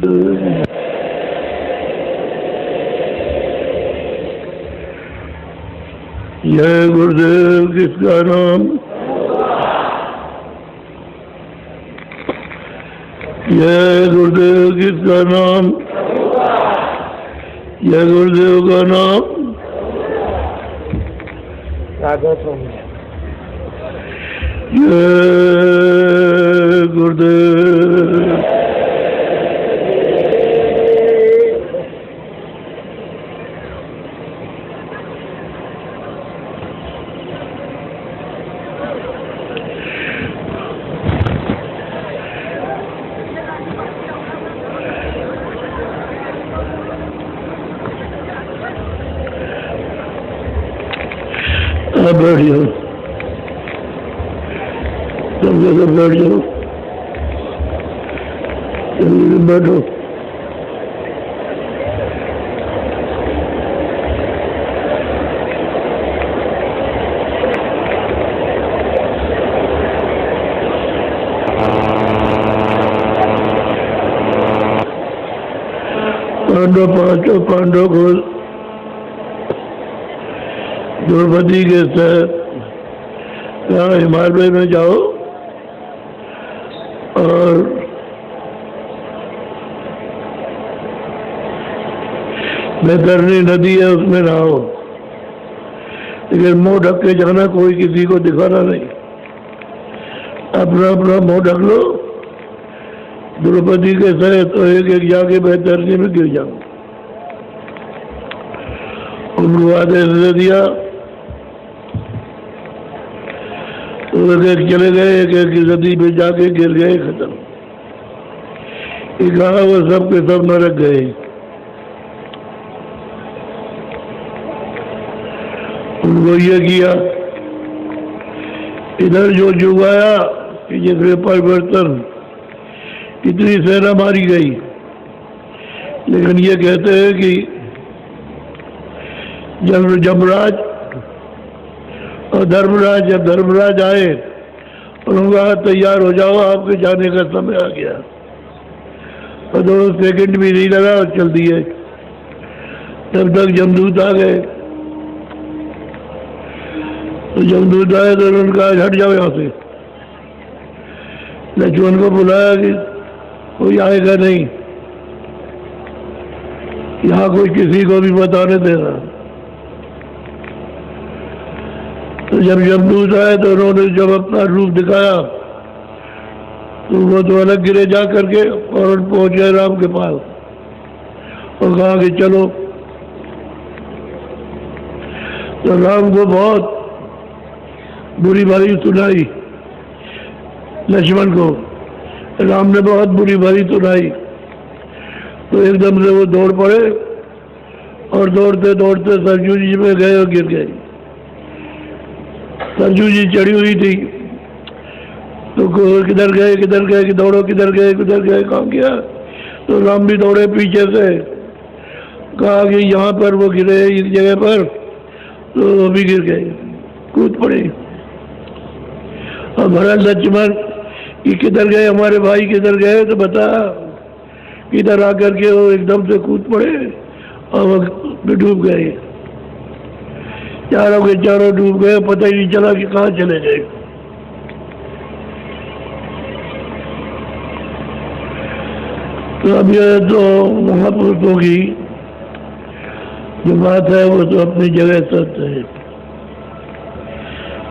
जय गुरुदेव। किसका नाम? जय गुरुदेव। किसका नाम? जय गुरुदेव का नाम जय गुरुदेव। आप बैठ जाओ, सब जगह बैठ जाओ, जल्दी बैठो। पांचों पांडव को द्रौपदी के साथ यहाँ हिमालय में जाओ और बैतरणी नदी है उसमें नहाओ, लेकिन मुंह ढक के जाना, कोई किसी को दिखाना नहीं, अपना अपना मुंह ढक लो। द्रौपदी के साथ तो एक एक जाके बैतरणी में गिर जाओ। उनको आदेश दे दिया, एक एक चले गए, एक एक नदी में जाके गिर गए, खत्म। कहा वो सब के सब नरक गए। उनको ये किया, इधर जो युग आया कि जिसमें परिवर्तन, इतनी सेना मारी गई, लेकिन ये कहते हैं कि जब यमराज और धर्मराज, जब धर्मराज आए और उनका तैयार हो जाओ, आपके जाने का समय आ गया, और 2 सेकंड भी नहीं लगा और चल दिए। तब तक जमदूत आ गए, तो जमदूत आए तो उन्होंने कहा हट जाओ यहाँ से। लक्ष्मण को बुलाया कि कोई आएगा नहीं, यहाँ कोई किसी को भी बताने देना। तो जब जमदूत आए तो उन्होंने जब अपना रूप दिखाया तो वो तो अलग गिरे जा करके और पहुंच गए राम के पास और कहा कि चलो। तो राम को बहुत बुरी भली सुनाई, लक्ष्मण को राम ने बहुत बुरी भली सुनाई। तो एकदम से वो दौड़ पड़े और दौड़ते दौड़ते सरजू जी में गए और गिर गए। सरजू जी चढ़ी हुई थी, तो किधर गए किधर गए कि दौड़ो, किधर गए किधर गए, काम किया। तो राम भी दौड़े पीछे से, कहा कि यहाँ पर वो गिरे इस जगह पर, तो वो भी गिर गए, कूद पड़े। और भरत लक्ष्मण कि किधर गए हमारे भाई, किधर गए, तो बता। इधर आकर के वो एकदम से कूद पड़े और वो डूब गए, चारों के चारों डूब गए, पता ही नहीं चला कि कहाँ चले गए। तो अब यह तो महापुरुषों की जो बात है वो तो अपनी जगह सत्य है।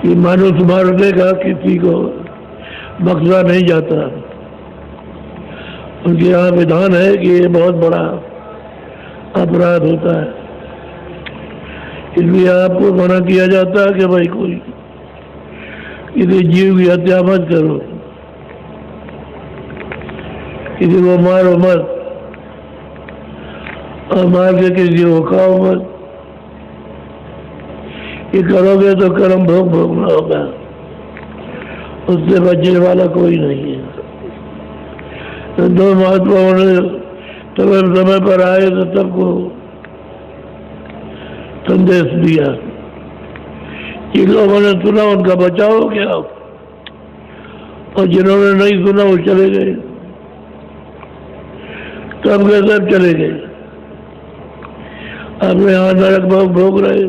ये मानव मारने का किसी को बख्शा नहीं जाता। उनके यहाँ विधान है कि ये बहुत बड़ा अपराध होता है, इसलिए आपको मना किया जाता है कि भाई कोई किसी जीव की हत्या मत करो, किसी को मारो मत, और मार के किसी को खाओ मत। ये करोगे तो कर्म भोग भोगना होगा, उससे बचने वाला कोई नहीं है। तो 2 महात्माओं ने समय पर आए तो सबको संदेश दिया। जिन लोगों ने सुना उनका बचाव हो गया, और जिन्होंने नहीं सुना वो चले गए। तब के सब चले गए। अपने यहाँ नरक में भोग रहे,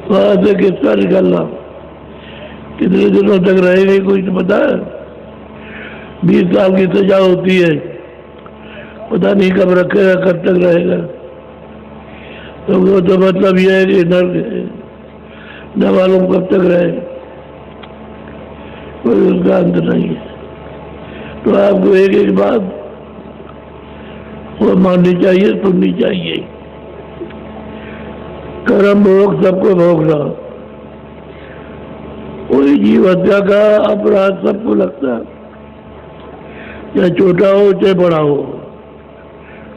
वहां से किसका निकलना, कितने दिनों तक रहेंगे कोई तो पता है। 20 साल की सजा होती है, पता नहीं कब रखेगा, कब तक रहेगा। तो वो तो मतलब यह है कि न मालूम कब तक रहे, कोई उसका अंत नहीं है। तो आपको एक एक बात वो माननी चाहिए, सुननी चाहिए। कर्म भोग सबको भोगना, कोई जीव हत्या का अपराध सबको लगता है, चाहे छोटा हो चाहे बड़ा हो,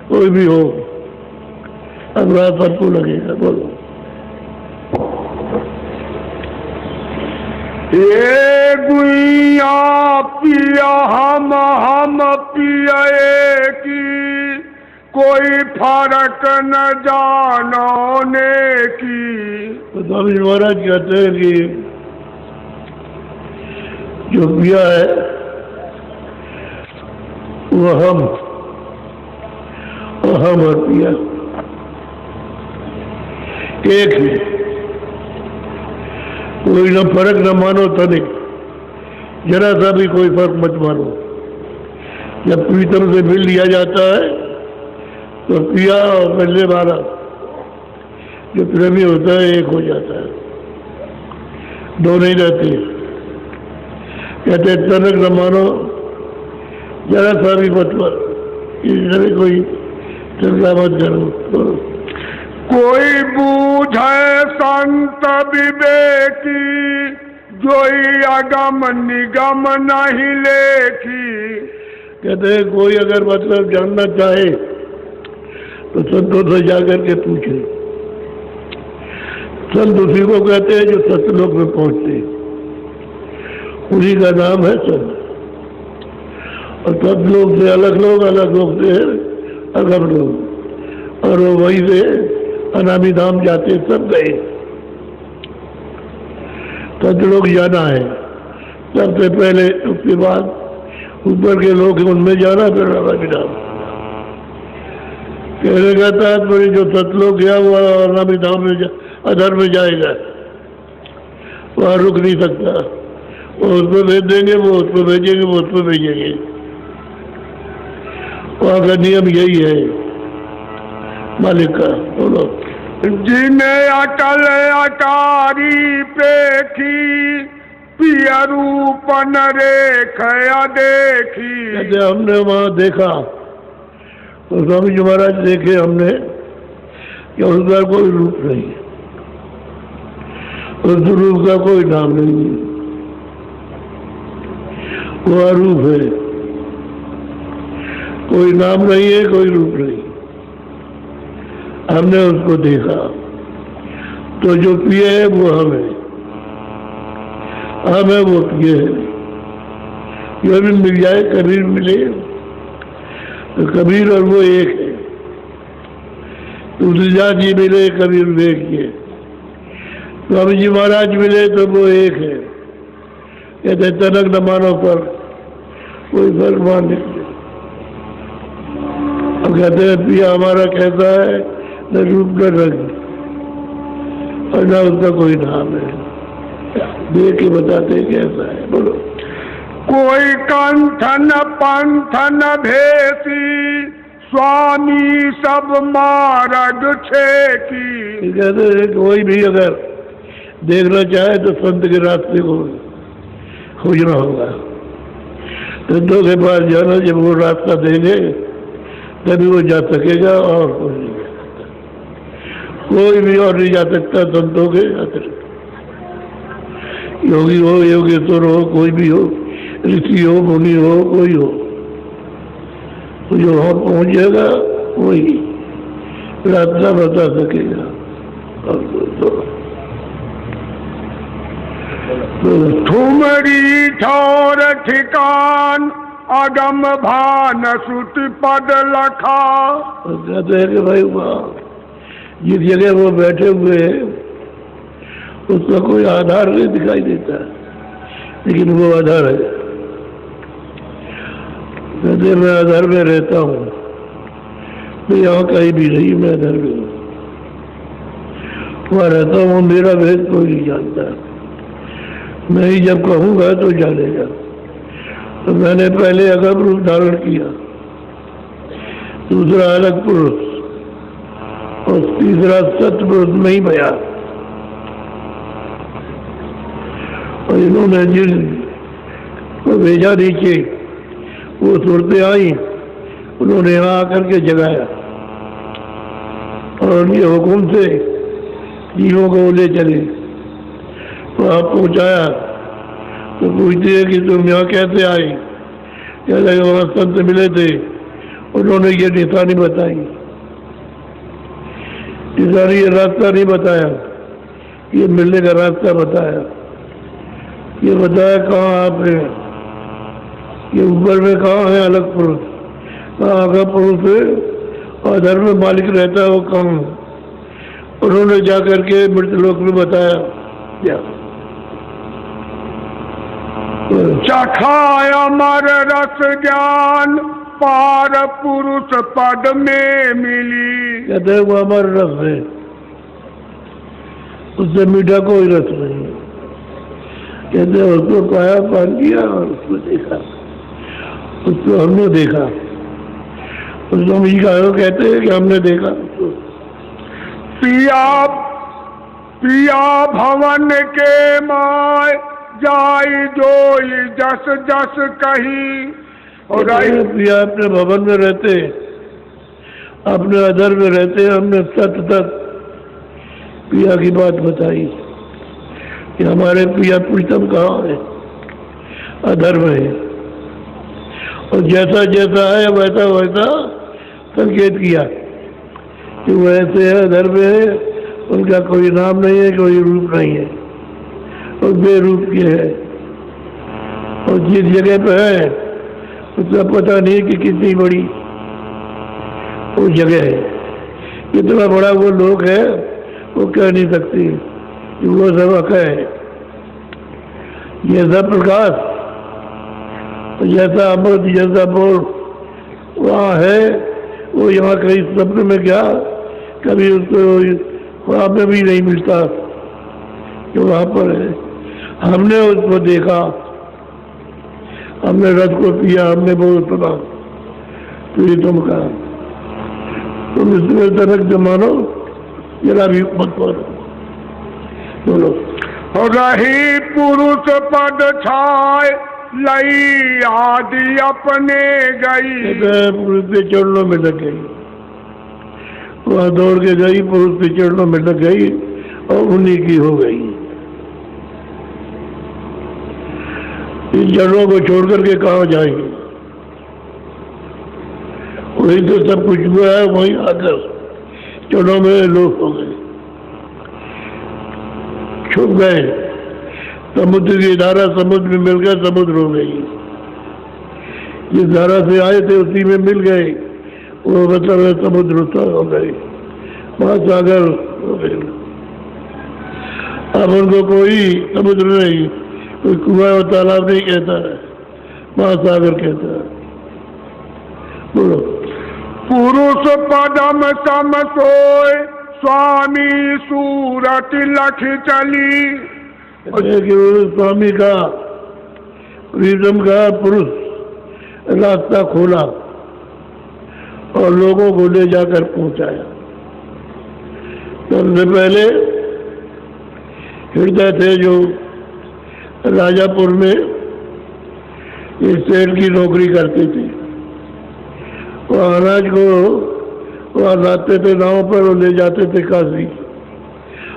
कोई भी हो, अपराध सबको लगेगा। बोलो। ये गुइया पिया हम पिए की, कोई फर्क न जानने की। तो स्वामी महाराज कहते हैं कि जो पिया है वो हम और पिया एक ही, कोई ना फर्क न मानो तनिक, जरा सा भी कोई फर्क मत मानो। जब प्रीतम से मिल लिया जाता है तो पिया और मिलने वाला जो प्रेमी होता है एक हो जाता है, दो नहीं रहते। कहते तनिक न मानो, जरा सा भी मत मानो, इसमें कोई चिंता मत करो। कोई बूझे संत विवेकी, जोई अगम निगम नहीं लेखी। कहते हैं कोई अगर मतलब जानना चाहे तो संतों से जाकर के पूछे। संत उसी को कहते हैं जो सतलोक में पहुंचते, उसी का नाम है संत। और सतलोक से अलग लोग से अगम लोग, और वो वही से अनामी धाम जाते सब गए। सत लोग जाना है सबसे पहले, उसके बाद ऊपर के लोग उनमें जाना, फिर अनामी धाम। कहने का तात्पर्य जो सतलोक गया वो अनामी धाम में अधर में जाएगा, वहां रुक नहीं सकता। वो उसको भेज देंगे, वो उसको भेजेंगे, वो उसको भेजेंगे। वहां का नियम यही है मालिक का। बोलो। जिन्हें अटल अटारी पेखी, पिया रूप न रेखया देखी। कहते हमने वहां देखा, तो स्वामी जी महाराज देखे हमने कि उसका कोई रूप नहीं, उस रूप का कोई नाम नहीं, वो अरूप है, कोई नाम नहीं है, कोई रूप नहीं। हमने उसको देखा, तो जो पिए है वो हमें, हमें वो पिए है। जो भी मिल जाए, कबीर मिले तो कबीर और वो एक है। तुलसीदास जी मिले, कबीर विवेक के, स्वामी जी महाराज मिले तो वो एक है। कहते तनक न मानो पर कोई फर्क मान नहीं। अब कहते हैं पिया हमारा कैसा है, न रूप न रंग और न उसका कोई नाम है, देख के बताते कैसा है। बोलो। कोई कंठन पंथन भेसी, स्वामी सब मार्ग छेकी। कहते हैं कोई भी अगर देखना चाहे तो संत के रास्ते को खोजना होगा, संतों के पास जाना, जब वो रास्ता देंगे तभी वो जा सकेगा, और कोई नहीं जा सकता, कोई भी और नहीं जा सकता संतों के अतिरिक्त। योगी हो, योगेश्वर हो, कोई भी हो, ऋषि हो, मुनि हो, कोई हो, तो जो वहां पहुंचेगा वही रास्ता बता सकेगा। ठुमरी ठौर ठिकान, अगम भान श्रुति पद लखा। कहते हैं कि भाई जिस जगह वो बैठे हुए हैं उसका कोई आधार नहीं दिखाई देता, लेकिन वो आधार है। कहते मैं अधर में रहता हूँ, मैं यहाँ कहीं भी नहीं, मैं अधर में वहाँ रहता हूँ, मेरा भेद कोई नहीं जानता, मैं ही जब कहूँगा तो जानेगा। तो मैंने पहले अगम रूप धारण किया, दूसरा अलग पुरुष और तीसरा सतपुरुष में ही बया। और इन्होंने जिन को भेजा नीचे, वो सूरतें आई, उन्होंने यहाँ आकर के जगाया और उनके हुक्म से जीवों को ले चले। वहाँ पहुँचाया तो पूछते हैं कि तुम यहाँ कैसे आए? क्या लगे वहाँ संत मिले थे, उन्होंने ये निशानी बताई, निशानी ये रास्ता नहीं बताया, ये मिलने का रास्ता बताया, ये बताया कहाँ आप हैं, ये ऊपर में कहाँ है अलग पुरुष, कहाँ आगा पुरुष है और धर्म में मालिक रहता है वो कहाँ। उन्होंने जाकर के मृतलोक में बताया क्या चखाय अमर रस ज्ञान पार पुरुष पद में मिली। कहते हैं वो अमर रस है, उससे मीठा कोई रस नहीं है। कहते हैं उसको पाया, पान किया और उसको देखा, उसको हमने देखा, उसको मिल कहते हैं कि हमने देखा। पिया पिया भवन के माय जाई जोई जस जस कही। और पिया अपने भवन में रहते, अपने अधर में रहते, हमने सत तक पिया की बात बताई कि हमारे पिया प्रीतम कहाँ है, अधर में है। और जैसा जैसा है वैसा वैसा संकेत किया कि वो ऐसे है, अधर में है, उनका कोई नाम नहीं है, कोई रूप नहीं है और बेरूप के है। और जिस जगह पे है उसका पता नहीं कि कितनी बड़ी वो जगह है, कितना बड़ा वो लोग है वो कह नहीं सकती कि वो सब है। जैसा प्रकाश, जैसा अमृत, जैसा बोल वहाँ है, वो यहाँ कहीं सपने में गया, कभी उसको वहाँ पे भी नहीं मिलता कि वहाँ पर है। हमने उसको देखा, हमने रथ को पिया, हमने बहुत सुना। तो ये तुम कहा, तुम इसमें तरक जमानो, जरा भी मत करो, बोलो। रही पुरुष पद छाय लई आदि अपने गई। पुरुष के चरणों में लग गई, वहाँ दौड़ के गई, पुरुष के चरणों में लग गई और उन्हीं की हो गई। इन जड़ों को छोड़ करके कहाँ जाएंगे? वही तो सब कुछ हुआ है, वहीं आकर जड़ों में लोग हो गए, छुप गए। समुद्र की धारा समुद्र में मिल गए, समुद्र हो गई। जिस धारा से आए थे उसी में मिल गए, वो मतलब समुद्र हो गए, महासागर हो गए। अब उनको कोई समुद्र नहीं, कोई कुआं और तालाब नहीं कहता है, महासागर कहता है। बोलो। पुरुष पदम सम सोय स्वामी सूरत लख चली। स्वामी का प्रीतम का पुरुष रास्ता खोला और लोगों को ले जाकर पहुंचाया। सबसे पहले हृदय थे जो राजापुर में सेठ की नौकरी करते थे, वो अनाज को वहाँ लाते थे नाव पर और ले जाते थे काशी,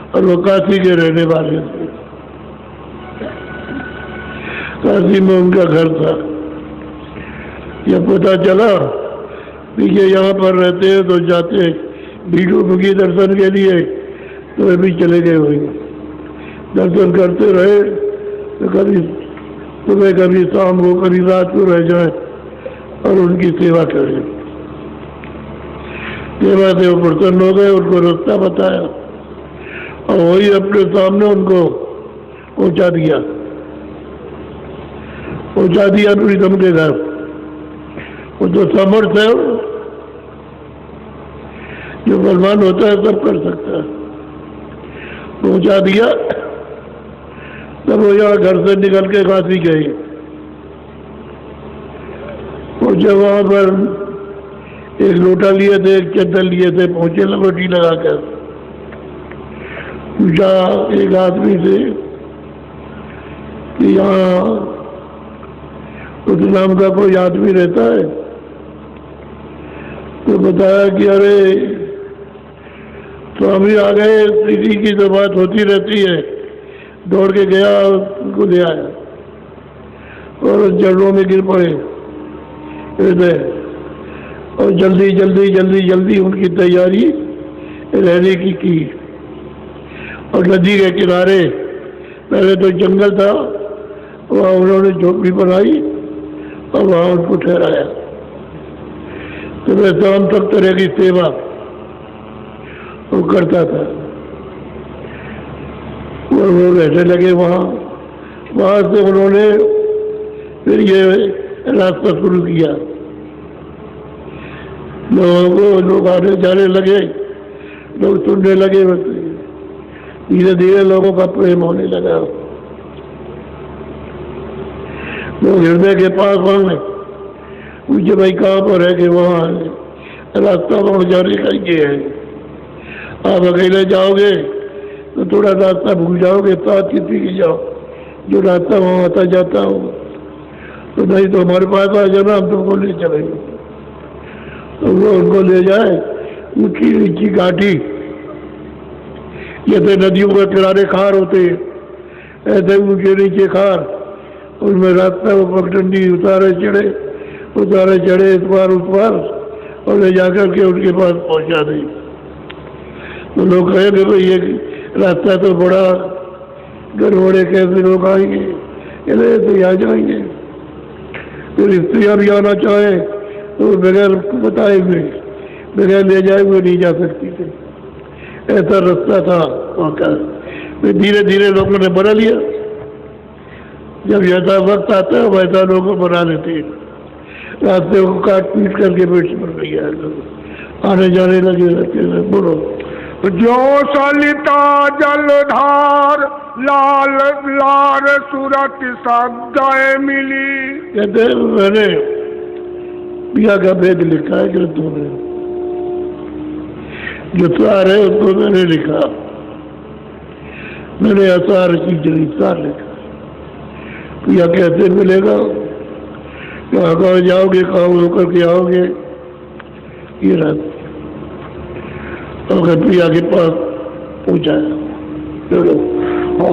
और वो काशी के रहने वाले थे। काशी में उनका घर था। जब पता चला कि ये यहाँ पर रहते हैं तो जाते भीड़ों के दर्शन के लिए, तो वे भी चले गए वहीं दर्शन करते रहे। तो कभी सुबह, कभी शाम को, कभी रात को रह जाए और उनकी सेवा करें। सेवा से वो प्रसन्न हो गए, उनको रास्ता बताया और वही अपने सामने उनको पहुंचा दिया प्रीतम के घर। तो समर्थ है, जो बलवान होता है सब कर सकता है। पहुंचा दिया, तब वो यहाँ घर से निकल के काशी गई। और जब वहां पर एक लोटा लिए थे, एक चद्दर लिए थे, पहुंचे लपेटी लगाकर, पूछा एक आदमी से कि यहाँ उस नाम का कोई आदमी रहता है? तो बताया कि अरे स्वामी आ गए, इसी की तो बात होती रहती है। दौड़ के गया, उनको ले आया और जड़ों में गिर पड़े हृदय। और जल्दी जल्दी जल्दी जल्दी उनकी तैयारी रहने की। और नदी के किनारे पहले तो जंगल था, वहाँ उन्होंने झोपड़ी बनाई और वहाँ उनको ठहराया। तो मैं शाम तक तरह की सेवा वो करता था और वो रहने लगे वहाँ। वहाँ से उन्होंने फिर ये रास्ता शुरू किया। लोगों को, लोग आने जाने लगे, लोग सुनने लगे। धीरे धीरे लोगों का प्रेम होने लगा। लोग हृदय के पास आए, पूछे भाई कहाँ पर है? कि वहाँ रास्ता वहाँ जाने का ये है। आप अकेले जाओगे तो थोड़ा रास्ता भूल जाओगे, साथ किसी की जाओ जो रास्ता वहाँ आता जाता हो। तो नहीं तो हमारे पास आ जाना, हम तुमको ले चलेंगे। तो वो उनको ले जाए ऊंची नीची घाटी, जैसे नदियों के किनारे खार होते ऐसे ऊंचे नीचे खार, उनमें रास्ता वो पगडंडी उतारे चढ़े इस बार उस बार, और ले जाकर के उनके पास पहुंचा दी। तो लोग कहेंगे भाई ये रास्ता तो बड़ा गड़बड़े, कैसे लोग आएंगे? तो आ जाएंगे। फिर स्त्रियाँ भी आना चाहे तो बगैर बताए हुए, बगैर ले जाए हुए नहीं जा सकती थी। ऐसा रास्ता था वहाँ का। फिर धीरे धीरे लोगों ने बना लिया। जब ऐसा वक्त आता है वैसा लोगों को बना लेते हैं। रास्ते को काट पीट करके पेट पर गया, आने जाने लगे। बोलो। जो सलिता जलधार लाल लाल सूरत सब्दाए मिली। कहते हैं मैंने पिया का भेद लिखा है ग्रंथों में, जो सार है उसको मैंने लिखा। मैंने असार की जरी सार लिखा। पिया कैसे मिलेगा? कहाँ कहाँ जाओगे, कहाँ होकर के आओगे? ये रात और पिया के पास पहुंचाया। चलो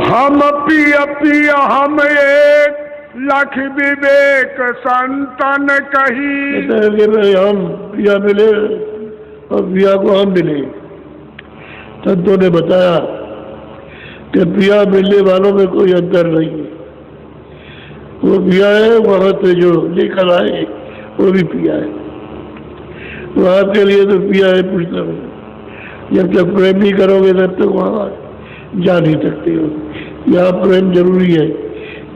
हम पिया पिया हम एक लख विवेक संतन कही। हम पिया मिले और पिया को हम मिले। संतों ने बताया कि पिया मिलने वालों में कोई अंतर नहीं है। वो पिया है, वहां से जो लेकर आए वो भी पिया है। तो आपके लिए तो पिया है पुरुषोत्तम। जब तक प्रेम नहीं करोगे तब तक वहाँ जा नहीं सकते हो। यहाँ प्रेम जरूरी है।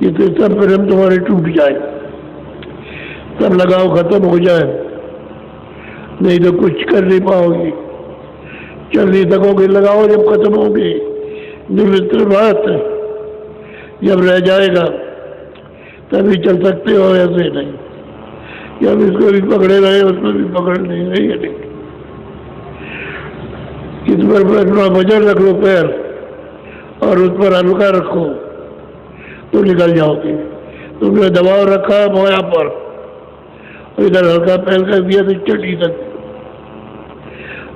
ये तो सब प्रेम तुम्हारे टूट जाए, सब लगाव खत्म हो जाए, नहीं तो कुछ कर नहीं पाओगे, चल नहीं सकोगे। लगाओ जब खत्म होगे, निमित्र बात जब रह जाएगा तभी चल सकते हो, ऐसे नहीं। जब इसको भी पकड़े रहे उसको भी पकड़ नहीं रही है। इस पर अपना वजन रख लो पैर और उस पर हल्का रखो तो निकल जाओगे। तुमने दबाव रखा है मोया पर और इधर हल्का पैर कर दिया तो चढ़ नहीं सकते।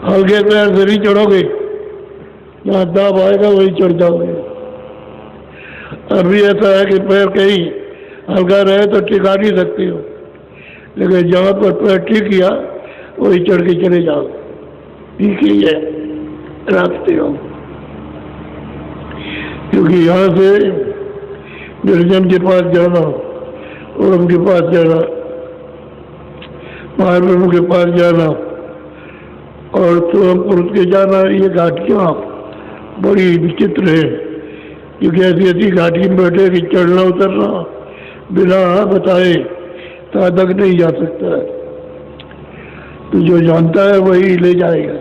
हल्के पैर से नहीं चढ़ोगे, जहाँ दाब आएगा वही चढ़ जाओगे। अभी ऐसा है कि पैर कहीं हल्का रहे तो टिका नहीं सकते हो, लेकिन जहाँ पर पैर ठीक किया वही चढ़ के चले जाओ। ठीक ही है रास्ते हो, क्योंकि यहाँ से निर्जन के पास जाना और उनके पास जाना, महाप्रभु के पास जाना और स्वयं पुरुष के जाना, ये घाटियाँ बड़ी विचित्र है। क्योंकि ऐसी ऐसी घाटी में बैठे कि चढ़ना उतरना बिना बताए तक नहीं जा सकता है। तो जो जानता है वही ले जाएगा,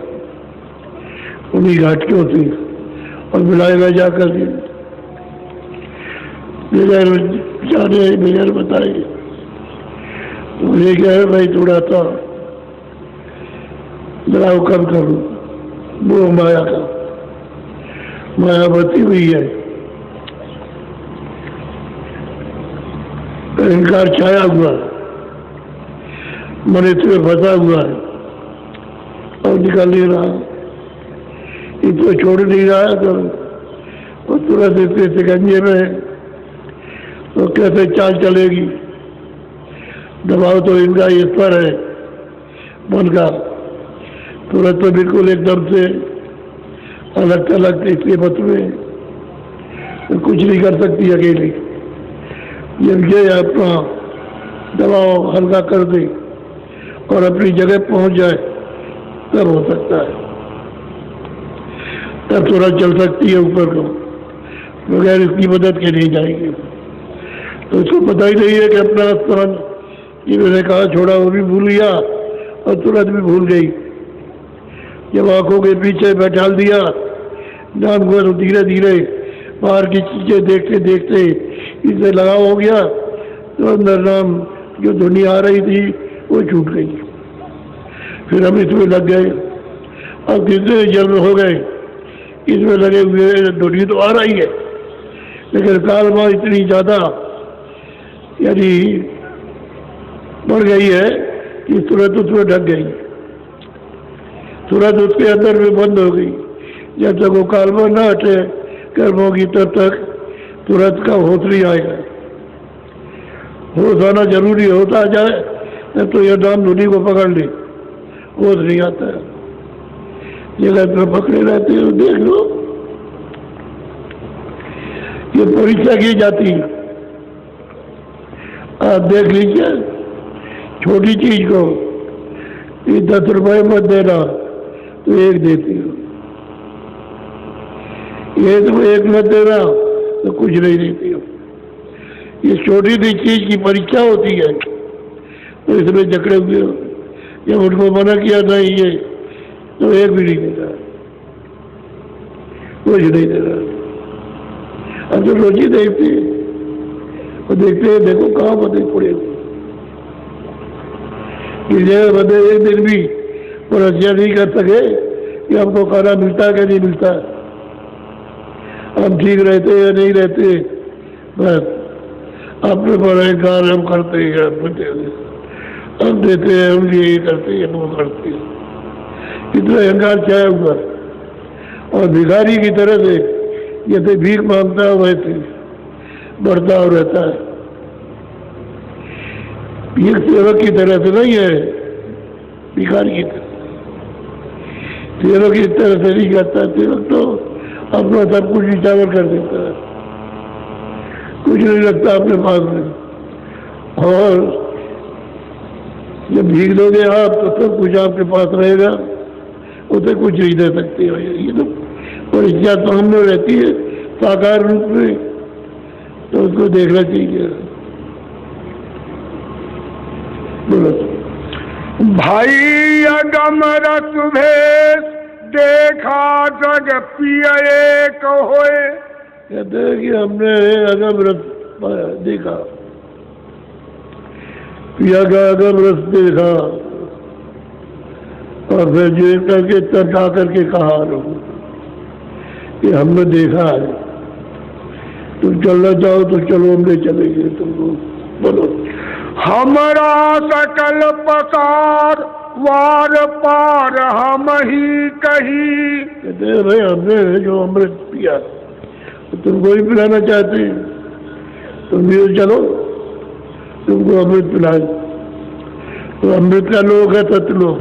उन्हीं घाट के होती और बुलाएगा जाकर बगैर जाने बगैर बताए। मुझे क्या है भाई, थोड़ा सा दबाव कम करूँ, वो माया का मायावती हुई है, अहंकार छाया हुआ, मन इसमें फंसा हुआ है और निकाल नहीं रहा, इसको छोड़ नहीं रहा है। तो तुरंत इसके सिकंजे में तो कैसे चाल चलेगी? दबाव तो इनका इस पर है मन का, तुरंत तो बिल्कुल एकदम से अलग थलग इसके मत में तो कुछ नहीं कर सकती अकेली। जब ये अपना दबाव हल्का कर दे और अपनी जगह पहुंच जाए तब हो सकता है, तब थोड़ा चल सकती है ऊपर को, बगैर इसकी मदद के नहीं जाएंगे। तो इसको पता ही नहीं है कि अपना तुरंत ये मैंने कहा छोड़ा वो भी भूल गया और तुरंत भी भूल गई। जब आंखों के पीछे बैठा दिया नाम को, तो धीरे धीरे बाहर की चीजें देखते देखते इससे लगाव हो गया, तो अंदर नाम जो दुनिया आ रही थी वो छूट गई। फिर हम इसमें लग गए, अब कितने जन्म हो गए इसमें लगे हुए, दुनिया तो आ रही है लेकिन कालमा इतनी ज्यादा यानी बढ़ गई है कि तुरंत उसमें ढक गई, तुरंत उसके अंदर में बंद हो गई। जब तक वो कालमा न हटे कर्म होगी तब तक तुरंत का होश नहीं आएगा। होश आना जरूरी होता जाए तब तो यह नाम धुनी को पकड़ ले, होश नहीं आता है। जगत में पकड़े रहते हो, देख लो ये परीक्षा की जाती है, आप देख लीजिए छोटी चीज को ये 10 रुपए मत देना तो एक देती हो, ये तो एक मत देना तो कुछ नहीं देती हो। ये छोटी सी चीज की परीक्षा होती है तो इसमें जकड़े हुए हो। जब उनको मना किया था ये तो एक भी नहीं दे रहा, कुछ नहीं दे रहा। अब तो रोजी देखते और देखते हैं, देखो कहाँ बदे पड़े बदे एक दिन भी और रसिया नहीं कर सके कि हमको खाना मिलता है कि नहीं मिलता, हम ठीक रहते या नहीं रहते, बस अपने पर अहंकार हम करते हैं, हम देते हैं, हम ये करते हैं, वो करते हैं, इतना अहंकार छाया हुआ। और भिखारी की तरह से जैसे भीख मांगता है वैसे बढ़ता और रहता है। भीख सेवक की तरह से नहीं है, भिखारी की तरह, सेवक की तरह से नहीं करता। सेवक तो अपना सब कुछ निचावर कर देता है, कुछ नहीं लगता अपने पास में, और जब भीख दोगे आप तो सब कुछ आपके पास रहेगा, उसे कुछ नहीं दे सकते। ये तो परीक्षा सामने रहती है साकार रूप में, तो उसको देखना चाहिए। बोलो भाई अगम रस भेष देखा जग पिय एक होए। कहते हैं कि हमने अगम रस देखा, पिया का अगम रस देखा, और फिर जो करके तर्का करके कहा कि हमने देखा है, तुम चलना चाहो तो चलो, हम ले चलेंगे तुमको। बोलो हमारा सकल पसार वार पार हम ही कही। कहते हैं भाई हमने जो अमृत पिया तो तुमको ही पिलाना चाहते हैं, तुम भी चलो तुमको अमृत पिलाए। तो अमृत का लोग है सतलोक,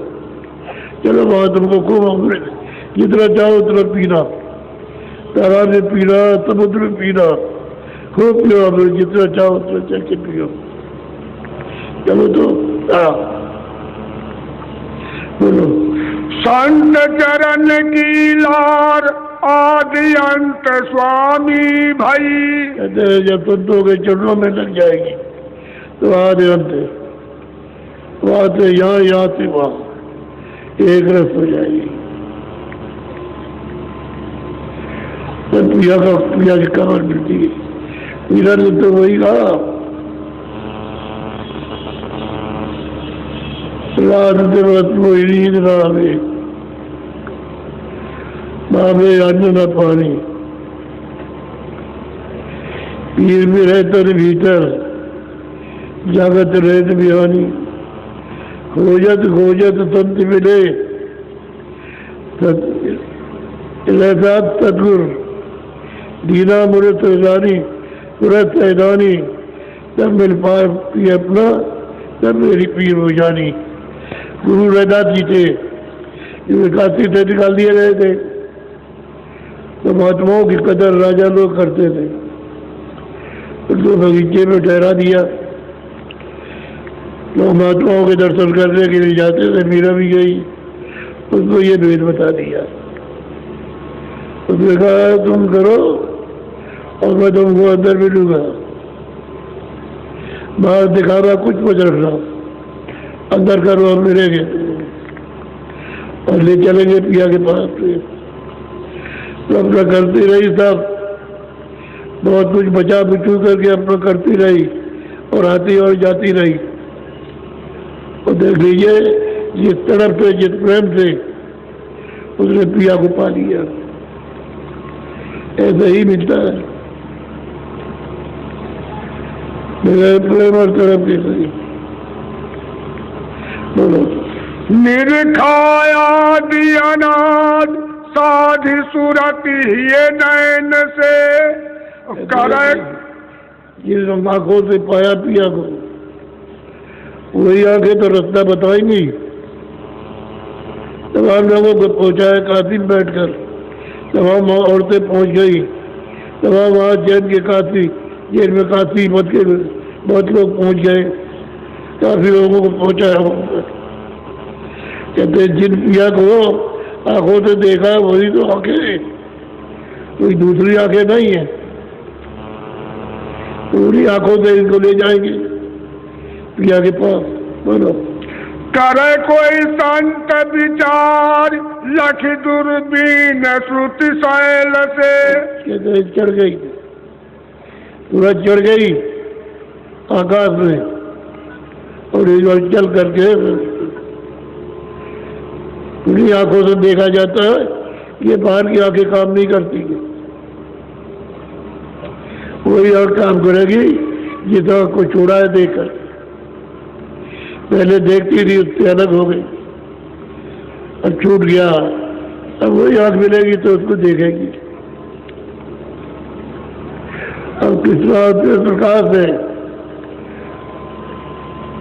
चलो वहां तुमको खूब अमृत जितना चाहो उतना पीना, तालाब में पीना, समुद्र में पीना, खूब पियो अमृत, जितना चाहो उतना चल के पियो। चलो तो बोलो संत चरण की लार आदि अंत स्वामी भाई। कहते हैं जब संतों के चरणों में लग जाएगी तो आदि अंत, वहां से यहाँ, यहाँ से वहां, एक रस हो जाएगी। तो पिया की कमर मिलती है, पीरा ने तो वही कहा, रात दिन कोई नींद ना आवे, बाबे अन्न न पानी, पीर भी रहते भीतर, जगत रहत बिहानी, खोजत खोजत तंत मिले, सतगुर दीना मुरत रानी मुरत ऐदानी, तब मिल पाए पी अपना, तब मेरी पीर हो जानी। गुरु रैदास जी थे, जो काशी थे, निकाल दिए गए थे, तो महात्माओं की कदर राजा लोग करते थे, उनको बगीचे में ठहरा दिया। लोग महात्माओं के दर्शन करने के लिए जाते थे, मीरा भी गई, उसको ये भेद बता दिया। उसने कहा तुम करो और मैं तुमको अंदर मिलूंगा, बाहर दिखावा कुछ मत रखना, अंदर करो और मिलेंगे और ले चलेंगे पिया के पास से। तो अपना करती रही सब, बहुत कुछ बचा बिचू करके अपना करती रही और आती और जाती रही। और देख लीजिए जिस तड़प से, जिस प्रेम से उसने पिया को पा लिया, ऐसा ही मिलता है मेरा प्रेम और तड़प के सही। बोलो। निर्खाया दियानाद साधि सूरत ये नैन से करे, जिस आंखों से पाया पिया को, वही आंखें तो रास्ता बताएंगी। तमाम लोगों को पहुंचाया काशी में बैठकर, तमाम औरतें पहुंच गई, तमाम वहाँ जैन के काशी, जेल में काशी मत के बहुत लोग पहुंच गए, काफी लोगों को पहुंचाया। कहते जिन पिया को आंखों से देखा वही तो आंखें, कोई दूसरी आंखें नहीं है, पूरी आंखों से इनको ले जाएंगे पिया के पास। बोलो। करे कोई संत विचार लख दूरबीन श्रुति शैल से, कहते चढ़ गई, सूरज चढ़ गई आकाश में और एक बार चल करके पूरी आंखों से देखा जाता है, ये बाहर की आंखें काम नहीं करती है, वही और काम करेगी जितना को छोड़ा है देखकर। पहले देखती थी उससे अलग हो गई, अब छूट गया, अब वही आंख मिलेगी तो उसको देखेगी। अब किस प्रकाश है,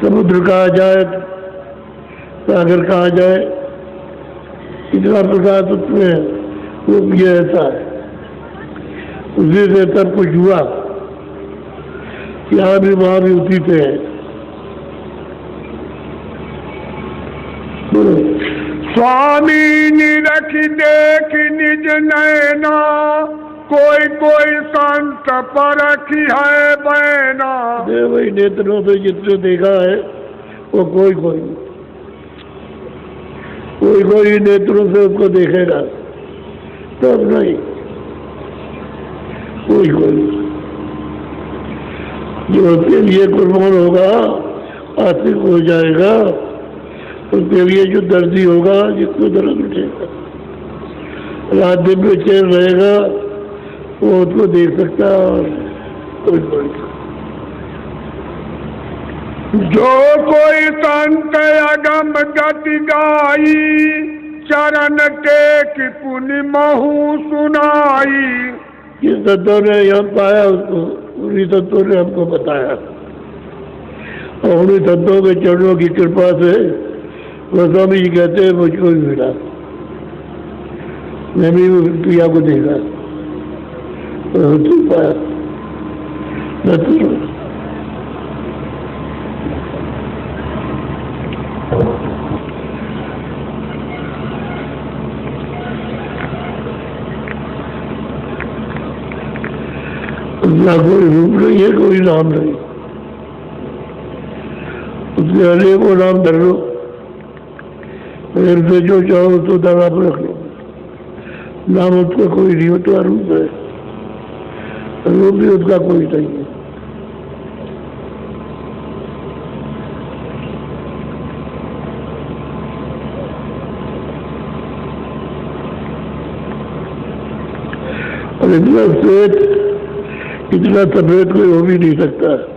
समुद्र कहा जाए, सागर कहा जाए, इतना प्रकाश उसमें है, वो भी ऐसा है, उसी से सब कुछ हुआ, यहाँ भी वहाँ भी उसी से है। स्वामी निरख देख निज नैना, कोई कोई संत परखी है बैना। वही नेत्रों से जिसने देखा है वो कोई कोई नेत्रों से उसको देखेगा, तब नहीं कोई जो उसके लिए कुर्बान होगा, आशिक हो जाएगा, उसके लिए जो दर्दी होगा, जिसको दर्द उठेगा, रात दिन में चैन रहेगा, वो उसको देख सकता है और कोई जो कोई संत अगम गति गाई, चरण टेक पुनि महु सुनाई। जिस तत्वों ने यहाँ पाया उसको उन्हीं तत्वों ने हमको बताया, और उन्हीं तत्वों के चरणों की कृपा से गोस्वामी जी कहते हैं मुझको भी मिला, मैं भी पिया को देखा और पाया। ना कोई रूप नहीं है, कोई नाम नहीं, उसके अनेकों नाम धर लो, फिर से जो चाहो तो दावा पर रख लो, नाम उसका कोई नहीं होता, रूप है, रूप भी उसका कोई नहीं है। और इतना श्वेत, इतना सफेद कोई हो भी नहीं सकता।